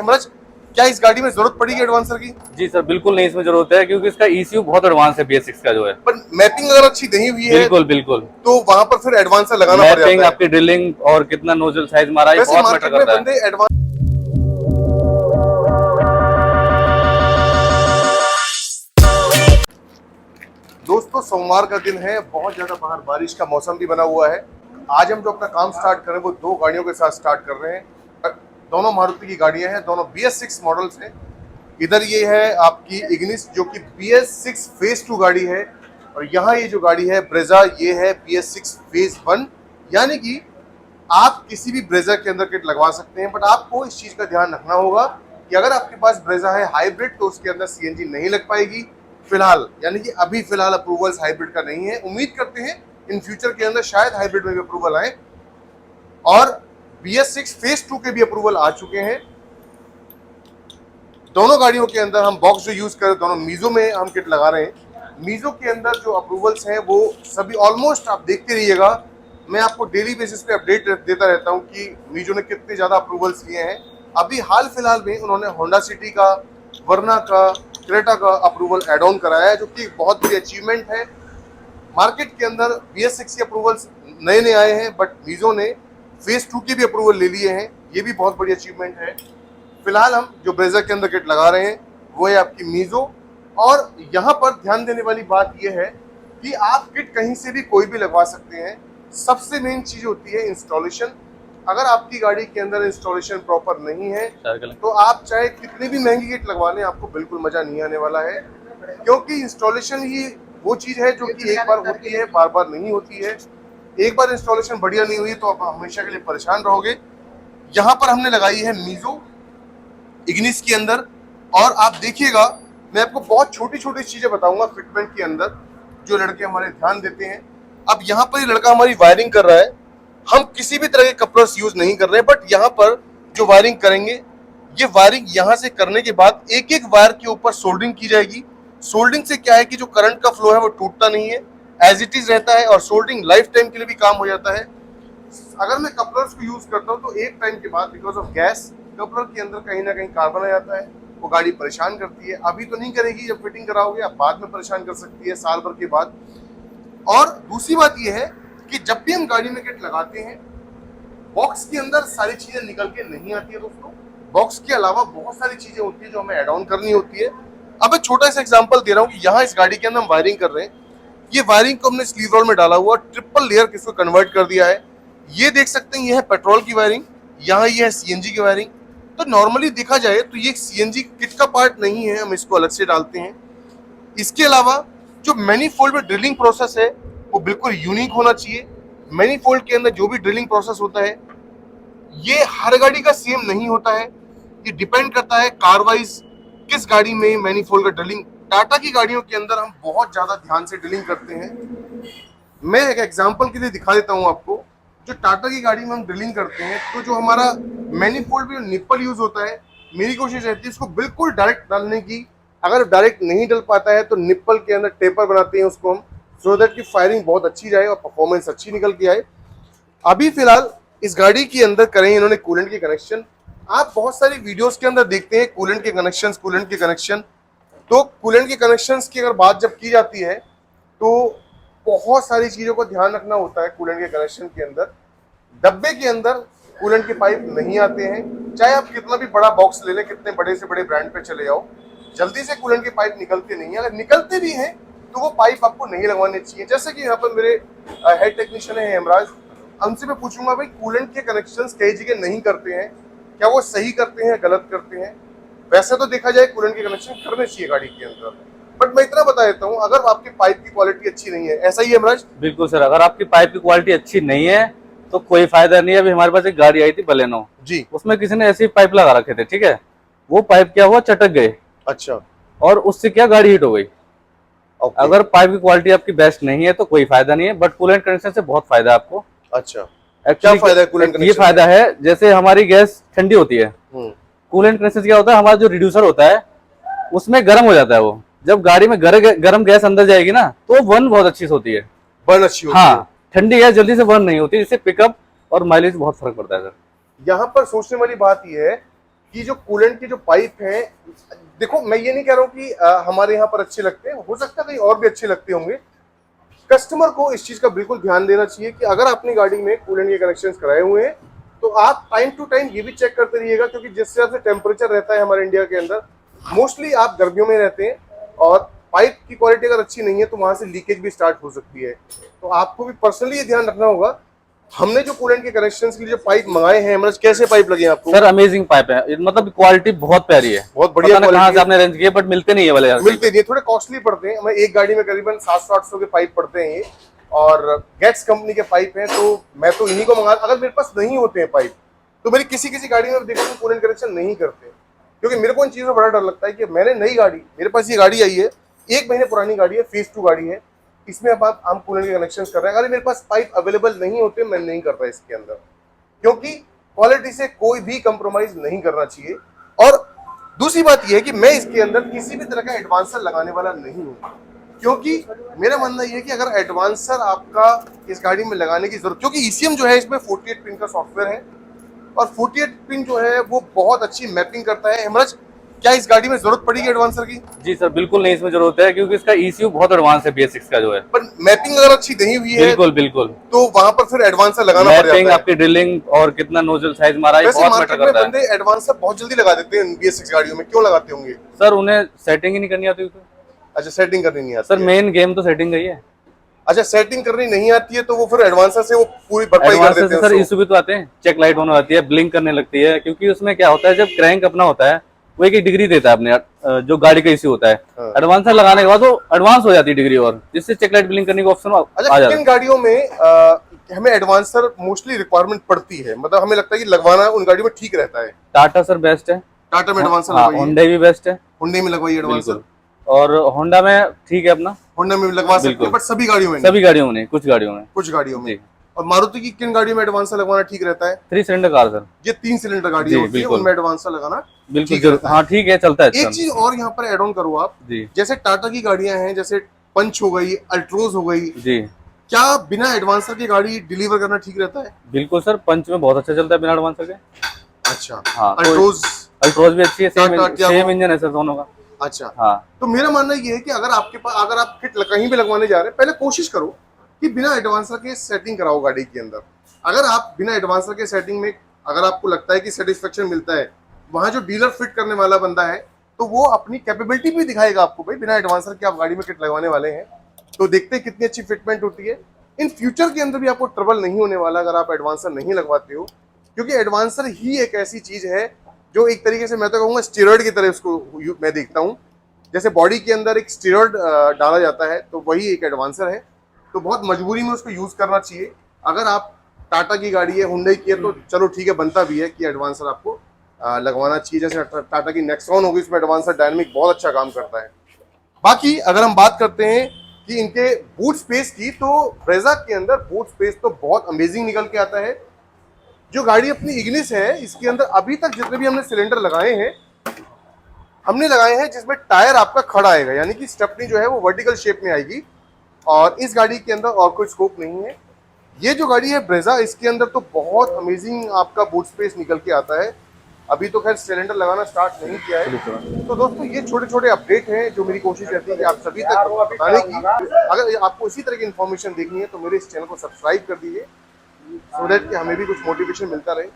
हेमराज, क्या इस गाड़ी में जरूरत पड़ेगी एडवांसर की? जी सर, बिल्कुल नहीं इसमें जरूरत है, क्योंकि इसका ECU बहुत एडवांस है BS6 का जो है। पर मैपिंग अगर अच्छी नहीं हुई है बिल्कुल बिल्कुल, तो वहां पर फिर एडवांसर लगाना पड़ जाता मैपिंग, है। आपकी ड्रिलिंग और कितना नोजल साइज मारा है, वैसे बहुत मार्केट मैटर में करता बंदे है। एडवांस। दोस्तों सोमवार का दिन है, बहुत ज्यादा बाहर बारिश का मौसम भी बना हुआ है। आज हम जो अपना काम स्टार्ट कर रहे हैं वो दो गाड़ियों के साथ स्टार्ट कर रहे हैं। दोनों मारुति की गाड़ियां हैं, दोनों BS6 मॉडल्स हैं। इधर ये है आपकी इग्निस जो कि BS6 फेज 2 गाड़ी है, और यहाँ ये जो गाड़ी है ब्रेजा, ये है BS6 फेज 1। यानी कि आप किसी भी ब्रेजा के अंदर किट लगवा सकते हैं, बट आपको इस चीज का ध्यान रखना होगा कि अगर आपके पास ब्रेजा है हाइब्रिड तो उसके अंदर CNG नहीं लग पाएगी फिलहाल। यानी कि अभी फिलहाल अप्रूवल्स हाइब्रिड का नहीं है। उम्मीद करते हैं इन फ्यूचर के अंदर शायद हाइब्रिड में भी अप्रूवल आए, और BS6 फेज 2 के भी अप्रूवल आ चुके हैं। दोनों गाड़ियों के अंदर हम बॉक्स जो यूज कर रहे हैं, दोनों मीजो में हम किट लगा रहे हैं। मीजो के अंदर जो अप्रूवल्स हैं वो सभी ऑलमोस्ट आप देखते रहिएगा, मैं आपको डेली बेसिस पे अपडेट देता रहता हूं कि मीजो ने कितने ज्यादा अप्रूवल्स लिए हैं। अभी हाल फिलहाल में उन्होंने होंडा सिटी का, वर्ना का, क्रेटा का अप्रूवल एड ऑन कराया है, जो कि बहुत बड़ी अचीवमेंट है। मार्केट के अंदर BS6 के अप्रूवल्स नए नए आए हैं, बट मीजो ने फेज 2 के भी अप्रूवल ले लिए हैं, ये भी बहुत बड़ी अचीवमेंट है। फिलहाल हम जो ब्रेजा के अंदर किट लगा रहे हैं वो है आपकी मीजो। और यहाँ पर ध्यान देने वाली बात यह है कि आप किट कहीं से भी कोई भी लगवा सकते हैं। सबसे मेन चीज होती है इंस्टॉलेशन। अगर आपकी गाड़ी के अंदर इंस्टॉलेशन प्रॉपर नहीं है तो आप चाहे कितनी भी महंगी किट लगवा लें, आपको बिल्कुल मजा नहीं आने वाला है, क्योंकि इंस्टॉलेशन ही वो चीज है जो कि एक बार होती है, बार बार नहीं होती है। एक बार इंस्टॉलेशन बढ़िया नहीं हुई तो आप हमेशा के लिए परेशान रहोगे। यहाँ पर हमने लगाई है मीजो इग्निस के अंदर, और आप देखिएगा मैं आपको बहुत छोटी छोटी चीजें बताऊंगा फिटमेंट के अंदर जो लड़के हमारे ध्यान देते हैं। अब यहाँ पर ये लड़का हमारी वायरिंग कर रहा है, हम किसी भी तरह के कपलर्स यूज नहीं कर रहे हैं, बट यहाँ पर जो वायरिंग करेंगे, ये वायरिंग यहाँ से करने के बाद एक एक वायर के ऊपर सोल्डरिंग की जाएगी। सोल्डरिंग से क्या है कि जो करंट का फ्लो है वो टूटता नहीं है, एज इट इज रहता है, और सोल्डरिंग लाइफ टाइम के लिए भी काम हो जाता है। अगर मैं कपलर्स को यूज करता हूँ तो एक टाइम के बाद बिकॉज ऑफ गैस कपलर के अंदर कहीं ना कहीं कार्बन आ जाता है, वो गाड़ी परेशान करती है। अभी तो नहीं करेगी, जब फिटिंग कराओगे आप बाद में परेशान कर सकती है, साल भर के बाद। और दूसरी बात यह है कि जब भी हम गाड़ी में किट लगाते हैं, बॉक्स के अंदर सारी चीजें निकल के नहीं आती है दोस्तों। बॉक्स के अलावा बहुत सारी चीजें होती है जो हमें एड ऑन करनी होती है। अब एक छोटा सा एग्जांपल दे रहा हूँ कि यहाँ इस गाड़ी के अंदर हम वायरिंग कर रहे हैं, ये वायरिंग को हमने स्लीव रोल में डाला हुआ, ट्रिपल लेयर किसको कन्वर्ट कर दिया है। ये देख सकते हैं, ये है पेट्रोल की वायरिंग, यहाँ ये है CNG की वायरिंग। तो नॉर्मली देखा जाए तो ये CNG किट का पार्ट नहीं है, हम इसको अलग से डालते हैं। इसके अलावा जो मैनीफोल्ड में ड्रिलिंग प्रोसेस है वो बिल्कुल यूनिक होना चाहिए। मैनीफोल्ड के अंदर जो भी ड्रिलिंग प्रोसेस होता है ये हर गाड़ी का सेम नहीं होता है, ये डिपेंड करता है कार वाइज किस गाड़ी में मैनीफोल्ड का ड्रिलिंग। टाटा की गाड़ियों के अंदर हम बहुत ज्यादा ध्यान से ड्रिलिंग करते हैं। मैं एक एग्जांपल के लिए दिखा देता हूं आपको। जो टाटा की गाड़ी में हम ड्रिलिंग करते हैं तो जो हमारा मैनीफोल्ड में निप्पल यूज होता है, मेरी कोशिश रहती है इसको बिल्कुल डायरेक्ट डालने की। अगर डायरेक्ट नहीं डल पाता है तो निप्पल के अंदर टेपर बनाते हैं उसको हम, सो दैट की फायरिंग बहुत अच्छी जाए और परफॉर्मेंस अच्छी निकल के आए। अभी फिलहाल इस गाड़ी के अंदर करें इन्होंने कूलेंट के कनेक्शन। आप बहुत सारी वीडियोस के अंदर देखते हैं कूलेंट के कनेक्शन। तो कूलेंट के कनेक्शंस की अगर बात जब की जाती है तो बहुत सारी चीजों को ध्यान रखना होता है। कूलेंट के कनेक्शन के अंदर डब्बे के अंदर कूलेंट के पाइप नहीं आते हैं, चाहे आप कितना भी बड़ा बॉक्स ले लें, कितने बड़े से बड़े ब्रांड पे चले जाओ, जल्दी से कूलेंट के पाइप निकलते नहीं है। अगर निकलते भी हैं तो वो पाइप आपको नहीं लगवाने चाहिए। जैसे कि यहाँ पर मेरे हेड टेक्नीशियन है हेमराज, उनसे मैं पूछूंगा भाई कूलेंट के कनेक्शंस कई जगह नहीं करते हैं, क्या वो सही करते हैं गलत करते हैं? वैसे तो देखा जाए कूलेंट के कनेक्शन करने चाहिए गाड़ी के अंदर, बट मैं इतना बता देता हूँ अगर आपकी पाइप की क्वालिटी अच्छी नहीं है, ऐसा ही है हेमराज? बिल्कुल सर, अगर आपकी पाइप की क्वालिटी अच्छी नहीं है तो कोई फायदा नहीं है। अभी हमारे पास एक गाड़ी आई थी बलेनो जी, उसमें किसी ने ऐसी पाइप लगा रखे थे, ठीक है, वो पाइप क्या हुआ, चटक गए। अच्छा, और उससे क्या गाड़ी हिट हो गई। अगर पाइप की क्वालिटी आपकी बेस्ट नहीं है तो कोई फायदा नहीं है, बट कूलेंट कनेक्शन से बहुत फायदा है आपको। अच्छा, क्या फायदा है कूलेंट कनेक्शन? ये फायदा है, जैसे हमारी गैस ठंडी होती है, कूलेंट कनेक्शन क्या होता है, हमारा जो रिड्यूसर होता है उसमें गर्म हो जाता है। वो जब गाड़ी में गर्म गैस अंदर जाएगी ना तो बर्न बहुत अच्छी से होती है, बर्न अच्छी होती हाँ, है। ठंडी गैस जल्दी से बर्न नहीं होती, जिससे पिकअप और माइलेज बहुत फर्क पड़ता है सर। यहाँ पर सोचने वाली बात यह है कि जो कूलेंट की जो पाइप है, देखो मैं ये नहीं कह रहा हूँ कि हमारे यहाँ पर अच्छे लगते हैं, हो सकता है कहीं और भी अच्छे लगते होंगे। कस्टमर को इस चीज का बिल्कुल ध्यान देना चाहिए कि अगर अपनी गाड़ी में कूलेंट के कनेक्शंस कराए हुए हैं तो आप टाइम टू टाइम ये भी चेक करते रहिएगा, क्योंकि जिस हिसाब से टेम्परेचर रहता है हमारे इंडिया के अंदर, मोस्टली आप गर्मियों में रहते हैं और पाइप की क्वालिटी अगर अच्छी नहीं है तो वहां से लीकेज भी स्टार्ट हो सकती है। तो आपको भी पर्सनली ये ध्यान रखना होगा। हमने जो कूलेंट के कनेक्शंस के लिए जो पाइप मंगाए हैं, मतलब कैसे पाइप लगे हैं आपको? सर अमेजिंग पाइप है, मतलब क्वालिटी बहुत प्यारी है, बहुत बढ़िया पता नहीं कहाँ quality से आपने अरेंज किए, बट मिलते नहीं है वाले यार। मिलते नहीं, थोड़े कॉस्टली पड़ते हैं। हमें एक गाड़ी में करीबन 700-800 के पाइप पड़ते हैं ये, और गेट्स कंपनी के पाइप हैं, तो मैं तो इन्हीं को मंगा। अगर मेरे पास नहीं होते हैं पाइप तो मेरी किसी किसी गाड़ी में देखो कूलेंट कनेक्शन नहीं करते, क्योंकि मेरे को इन चीज़ों में बड़ा डर लगता है कि मैंने नई गाड़ी, मेरे पास ये गाड़ी आई है 1 महीने पुरानी गाड़ी है, फेज 2 गाड़ी है, इसमें अब हम कूलेंट के कनेक्शन कर रहे हैं। अगर मेरे पास पाइप अवेलेबल नहीं होते मैं नहीं करता इसके अंदर, क्योंकि क्वालिटी से कोई भी कंप्रोमाइज नहीं करना चाहिए। और दूसरी बात यह है कि मैं इसके अंदर किसी भी तरह का एडवांसर लगाने वाला नहीं हूँ, क्योंकि मेरा मानना यह है कि अगर एडवांसर आपका इस गाड़ी में लगाने की जरूरत, क्योंकि ईसीएम जो है इसमें 48 पिन का सॉफ्टवेयर है और 48 पिन जो है वो बहुत अच्छी मैपिंग करता है। हेमराज, क्या इस गाड़ी में जरूरत पड़ेगी एडवांसर की? जी सर बिल्कुल नहीं, इसमें जरूरत है, क्योंकि इसका ECU बहुत एडवांस है BS6 का जो है। पर मैपिंग अगर अच्छी नहीं हुई है बिल्कुल बिल्कुल, तो वहां पर फिर एडवांसर लगाना पड़ मैपिंग, जाता है। आपकी ड्रिलिंग और कितना नोजल साइज मारा है, वैसे बहुत मार्केट मैटर में करता है। बंदे एडवांसर बहुत जल्दी लगा देते हैं BS6 गाड़ियों में, क्यों लगाते होंगे? सर उन्हें सेटिंग ही नहीं करनी आती उसमें। अच्छा, सेटिंग करनी नहीं आती सर है। मेन गेम तो सेटिंग का ही है। अच्छा, सेटिंग करनी नहीं आती है तो वो फिर एडवांसर से वो पूरी भरपाई कर एडवांसर देते से हैं सर उसको। इशू भी तो आते हैं, चेक लाइट होने आती है, ब्लिंक करने लगती है, क्योंकि उसमें क्या होता है जब क्रैंक अपना होता है वो एक डिग्री देता है अपने, जो गाड़ी का इश्यू होता है। हाँ। एडवांसर लगाने के बाद वो एडवांस हो जाती है डिग्री, और जिससे चेक लाइट ब्लिंक करने का ऑप्शन आ अच्छा, जाता किन गाड़ियों में हमें एडवांसर मोस्टली रिक्वायरमेंट पड़ती है, मतलब हमें लगता है कि लगवाना उन गाड़ियों में ठीक रहता है? है। टाटा सर बेस्ट है, टाटा में एडवांसर हाँ, लगवाइए, होंडा भी बेस्ट है, हुंडई में लगवाइए एडवांसर, बिल्कुल, और होंडा में ठीक है अपना, होंडा में भी लगवा सकते बिल्कुल। हैं, बट सभी गाड़ियों में नहीं, सभी गाड़ियों में नहीं, कुछ गाड़ियों में। कुछ गाड़ियों में। जी। और मारुति की किन गाड़ियों में एडवांसर लगवाना ठीक रहता है? 3 सिलेंडर कार सर, ये 3 सिलेंडर गाड़ी जी, होती है, बिल्कुल। उनमें एडवांसर लगाना बिल्कुल ठीक रहता है। हाँ ठीक है, चलता है एक अच्छा। चीज और यहाँ पर एड ऑन करो आप, जी जैसे टाटा की गाड़ियां हैं, जैसे पंच हो गई, अल्ट्रोज हो गई, जी क्या बिना एडवांसर की गाड़ी डिलीवर करना ठीक रहता है? बिल्कुल सर, पंच में बहुत अच्छा चलता है बिना एडवांसर के। अच्छा, हाँ, अल्ट्रोज, अल्ट्रोज भी अच्छी है, टाटा टियागो। सेम इंजन है सर दोनों का। अच्छा, हाँ तो मेरा मानना ये है कि अगर आपके पास, अगर आप किट कहीं भी लगवाने जा रहे हैं, पहले कोशिश करो कि बिना एडवांसर के सेटिंग कराओ गाड़ी के अंदर। अगर आप बिना एडवांसर के सेटिंग में, अगर आपको लगता है कि सेटिस्फेक्शन मिलता है, वहां जो डीलर फिट करने वाला बंदा है तो वो अपनी कैपेबिलिटी भी दिखाएगा आपको, भाई बिना एडवांसर के आप गाड़ी में किट लगवाने वाले हैं तो देखते हैं कितनी अच्छी फिटमेंट होती है। इन फ्यूचर के अंदर भी आपको ट्रबल नहीं होने वाला अगर आप एडवांसर नहीं लगवाते हो, क्योंकि एडवांसर ही एक ऐसी चीज है जो एक तरीके से, मैं तो कहूँगा स्टेरॉइड की तरह उसको मैं देखता हूँ। जैसे बॉडी के अंदर एक स्टेरॉइड डाला जाता है तो वही एक एडवांसर है, तो बहुत मजबूरी में उसको यूज करना चाहिए। अगर आप टाटा की गाड़ी है, हुंडई की है, तो चलो ठीक है, बनता भी है कि एडवांसर आपको लगवाना चाहिए। जैसे टाटा की नेक्सॉन होगी, उसमें एडवांसर डायनामिक बहुत अच्छा काम करता है। बाकी अगर हम बात करते हैं कि इनके बूट स्पेस की, तो ब्रेजा के अंदर बूट स्पेस तो बहुत अमेजिंग निकल के आता है। जो गाड़ी अपनी इग्निस है, इसके अंदर अभी तक जितने भी हमने सिलेंडर लगाए हैं, हमने लगाए हैं जिसमें टायर आपका खड़ा आएगा, यानी कि स्टेपनी जो है वो वर्टिकल शेप में आएगी, और इस गाड़ी के अंदर और कोई स्कोप नहीं है। ये जो गाड़ी है ब्रेजा, इसके अंदर तो बहुत अमेजिंग आपका बूट स्पेस निकल के आता है। अभी तो खैर सिलेंडर लगाना स्टार्ट नहीं किया है। तो दोस्तों, ये छोटे छोटे अपडेट हैं जो मेरी कोशिश रहती है कि आप सभी तक बताने की। अगर आपको इसी तरह की इन्फॉर्मेशन देखनी है तो मेरे इस चैनल को सब्सक्राइब कर दीजिए, सो दैट कि हमें भी कुछ मोटिवेशन मिलता रहे।